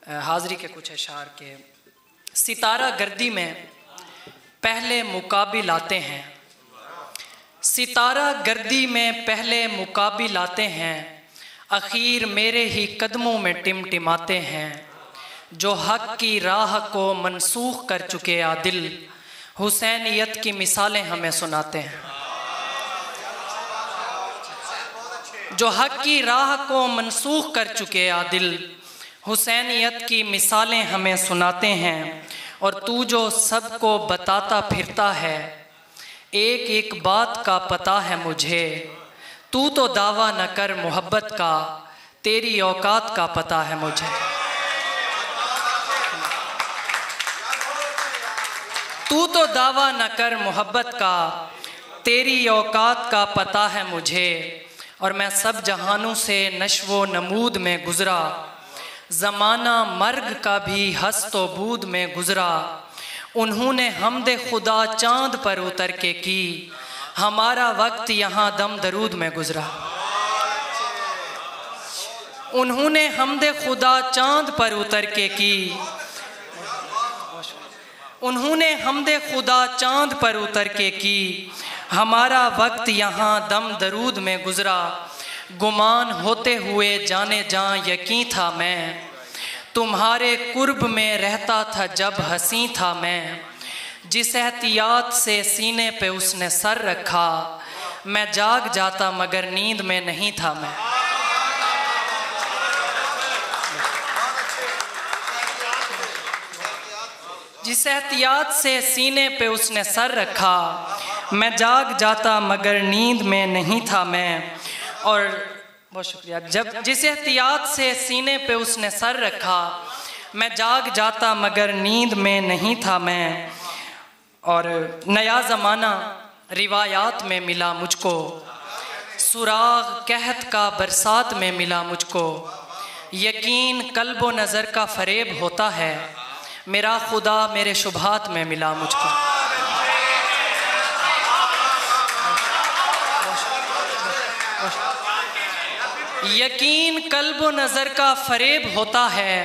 हाज़री के कुछ अशार के। सितारा गर्दी में पहले मुकाबिल आते हैं, सितारा गर्दी में पहले मुकाबिल आते हैं, आखिर मेरे ही कदमों में टिमटिमाते हैं। जो हक की राह को मनसूख कर चुके आदिल, हुसैनियत की मिसालें हमें सुनाते हैं। जो हक की राह को मनसूख कर चुके आदिल, हुसैनियत की मिसालें हमें सुनाते हैं। और तू जो सबको बताता फिरता है, एक एक बात का पता है मुझे। तू तो दावा न कर मोहब्बत का, तेरी औकात का पता है मुझे। तू तो दावा न कर मोहब्बत का, तेरी औकात का पता है मुझे। और मैं सब जहानों से नश्वो नमूद में गुजरा, ज़माना मर्ग का भी हस्तो बूद में गुजरा। उन्होंने हमदे खुदा चांद पर उतर के की, हमारा वक्त यहाँ दम दरूद में गुजरा। उन्होंने हमदे खुदा चांद पर उतर के की, उन्होंने हमदे खुदा चांद पर उतर के की, हमारा वक्त यहाँ दम दरूद में गुजरा। गुमान होते हुए जाने जां यकीन था मैं, तुम्हारे कुर्ब में रहता था जब हंसी था मैं। जिस एहतियात से सीने पे उसने सर रखा, मैं जाग जाता मगर नींद में नहीं था मैं। जिस एहतियात से सीने पे उसने सर रखा, मैं जाग जाता मगर नींद में नहीं था मैं। और बहुत शुक्रिया। जब जिस एहतियात से सीने पे उसने सर रखा, मैं जाग जाता मगर नींद में नहीं था मैं। और नया ज़माना रिवायात में मिला मुझको, सुराग कहत का बरसात में मिला मुझको। यकीन कल्ब व नज़र का फ़रेब होता है, मेरा खुदा मेरे शुभात में मिला मुझको। यकीन कल्ब व नज़र का फ़रेब होता है,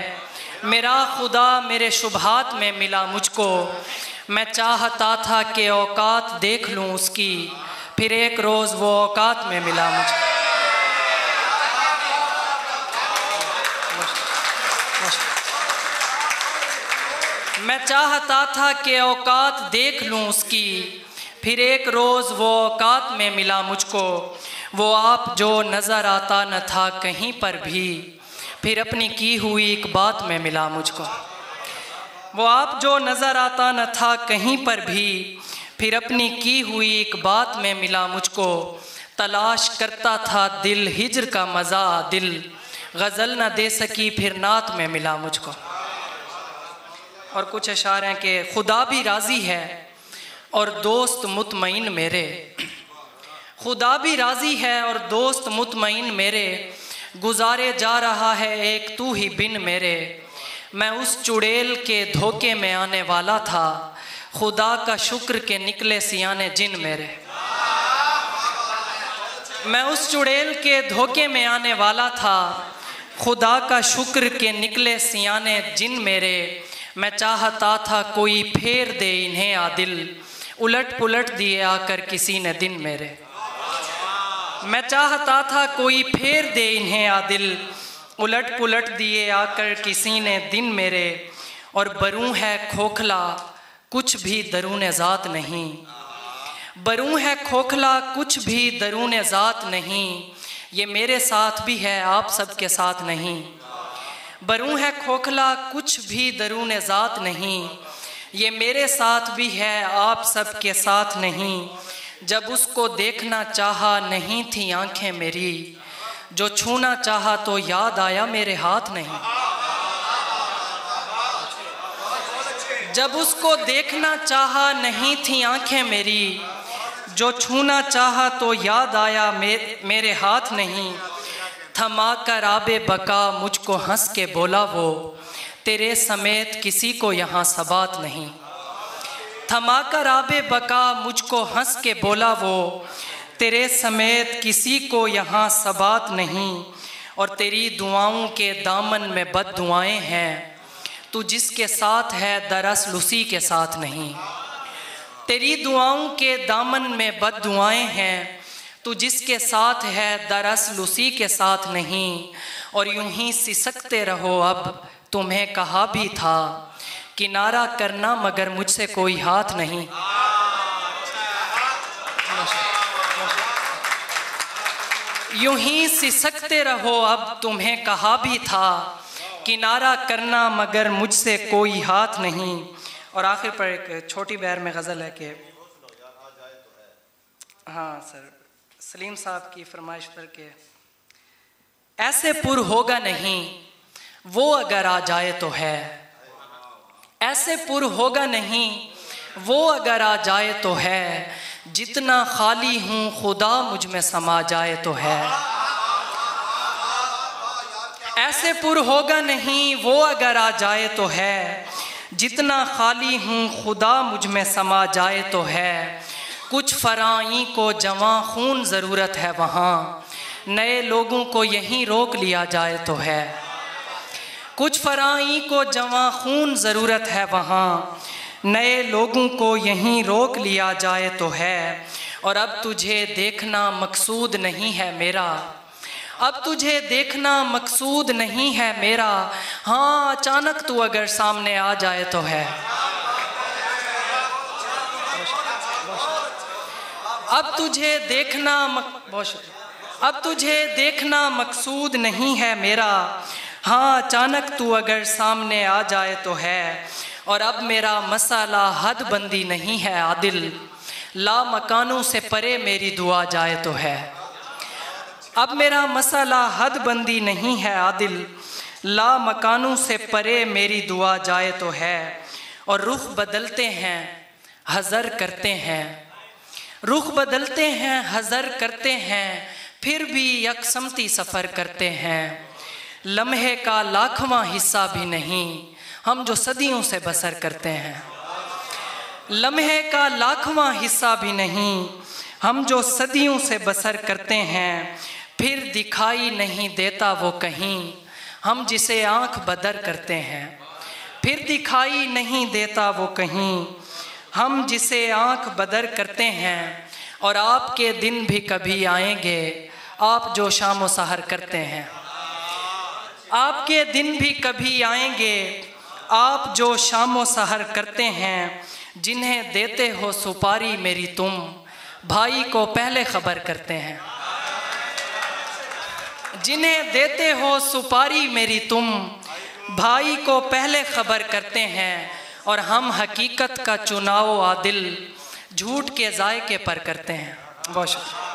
मेरा खुदा मेरे शुभात में मिला मुझको। मैं चाहता था कि औकात देख लूँ उसकी, फिर एक रोज़ वो औकात में मिला मुझको। मैं चाहता था कि औकात देख लूँ उसकी, फिर एक रोज़ वो औकात में मिला मुझको। वो आप जो नज़र आता न था कहीं पर भी, फिर अपनी की हुई एक बात में मिला मुझको। वो आप जो नज़र आता न था कहीं पर भी, फिर अपनी की हुई एक बात में मिला मुझको। तलाश करता था दिल हिज्र का मज़ा, दिल गज़ल न दे सकी फिर नात में मिला मुझको। और कुछ अशार हैं कि खुदा भी राज़ी है और दोस्त मुतमईन मेरे, खुदा भी राज़ी है और दोस्त मुतमईन मेरे। गुजारे जा रहा है एक तू ही बिन मेरे। मैं उस चुड़ैल के धोखे में आने वाला था, खुदा का शुक्र के निकले सियाने जिन मेरे। मैं उस चुड़ैल के धोखे में आने वाला था, खुदा का शुक्र के निकले सियाने जिन मेरे। मैं चाहता था कोई फेर दे इन्हें आदिल, उलट पुलट दिए आकर किसी ने दिन मेरे। मैं चाहता था कोई फेर दे इन्हें आदिल, उलट पुलट दिए आकर किसी ने दिन मेरे। और बरूं है खोखला कुछ भी दरूने ज़ात नहीं, बरूं है खोखला कुछ भी दरूने ज़ात नहीं। ये मेरे साथ भी है आप सबके साथ नहीं। बरूं है खोखला कुछ भी दरूने ज़ात नहीं, ये मेरे साथ भी है आप सबके साथ नहीं। जब उसको देखना चाहा नहीं थी आंखें मेरी, जो छूना चाहा तो याद आया मेरे हाथ नहीं। जब उसको देखना चाहा नहीं थी आंखें मेरी, जो छूना चाहा तो याद आया मेरे हाथ नहीं। थमा कर आबे बका मुझको हंस के बोला वो, तेरे समेत किसी को यहाँ सबात नहीं। थमाकर आबे बका मुझको हंस के बोला वो, तेरे समेत किसी को यहाँ सबात नहीं। और तेरी दुआओं के दामन में बद दुआएं हैं, तू जिसके साथ है दरअसल उसी के साथ नहीं। तेरी दुआओं के दामन में बद्दुआएं हैं, तू जिसके साथ है दरअसल उसी के साथ नहीं। और यूं ही सिसकते रहो अब, तुम्हें कहा भी था किनारा करना मगर मुझसे कोई हाथ नहीं। यूं ही सिसकते रहो अब, तुम्हें कहा भी था किनारा करना मगर मुझसे कोई हाथ नहीं। और आखिर पर एक छोटी बैर में गज़ल है कि हाँ सर, सलीम साहब की फरमाइश पर के ऐसे पुर होगा नहीं वो अगर आ जाए तो है, ऐसे पुर होगा नहीं वो अगर आ जाए तो है, जितना खाली हूँ खुदा मुझ में समा जाए तो है। ऐसे पुर होगा नहीं वो अगर आ जाए तो है, जितना खाली हूँ खुदा मुझ में समा जाए तो है। कुछ फराई को जवां खून ज़रूरत है वहाँ, नए लोगों को यहीं रोक लिया जाए तो है। कुछ फराई को जवां खून ज़रूरत है वहाँ, नए लोगों को यहीं रोक लिया जाए तो है। और अब तुझे देखना मकसूद नहीं है मेरा, अब तुझे देखना मकसूद नहीं है मेरा, हाँ अचानक तू अगर सामने आ जाए तो है। अब तुझे देखना अब तुझे देखना मकसूद नहीं है मेरा, हाँ अचानक तू अगर सामने आ जाए तो है। और अब मेरा मसाला हद बंदी नहीं है आदिल, ला मकानों से परे मेरी दुआ जाए तो है। अब मेरा मसाला हद बंदी नहीं है आदिल, ला मकानों से परे मेरी दुआ जाए तो है। और रुख बदलते हैं हज़र करते हैं, रुख बदलते हैं हज़र करते हैं, फिर भी यकसमती सफ़र करते हैं। लम्हे का लाखवां हिस्सा भी नहीं हम जो सदियों से बसर करते हैं, लम्हे का लाखवां हिस्सा भी नहीं हम जो सदियों से बसर करते हैं। फिर दिखाई नहीं देता वो कहीं हम जिसे आँख बदर करते हैं, फिर दिखाई नहीं देता वो कहीं हम जिसे आँख बदर करते हैं। और आपके दिन भी कभी आएंगे आप जो शाम व सहर करते हैं, आपके दिन भी कभी आएंगे आप जो शाम व सहर करते हैं। जिन्हें देते हो सुपारी मेरी तुम भाई को पहले खबर करते हैं, जिन्हें देते हो सुपारी मेरी तुम भाई को पहले खबर करते हैं। और हम हकीकत का चुनाव आदिल झूठ के जायके पर करते हैं। बहुत शुक्रिया।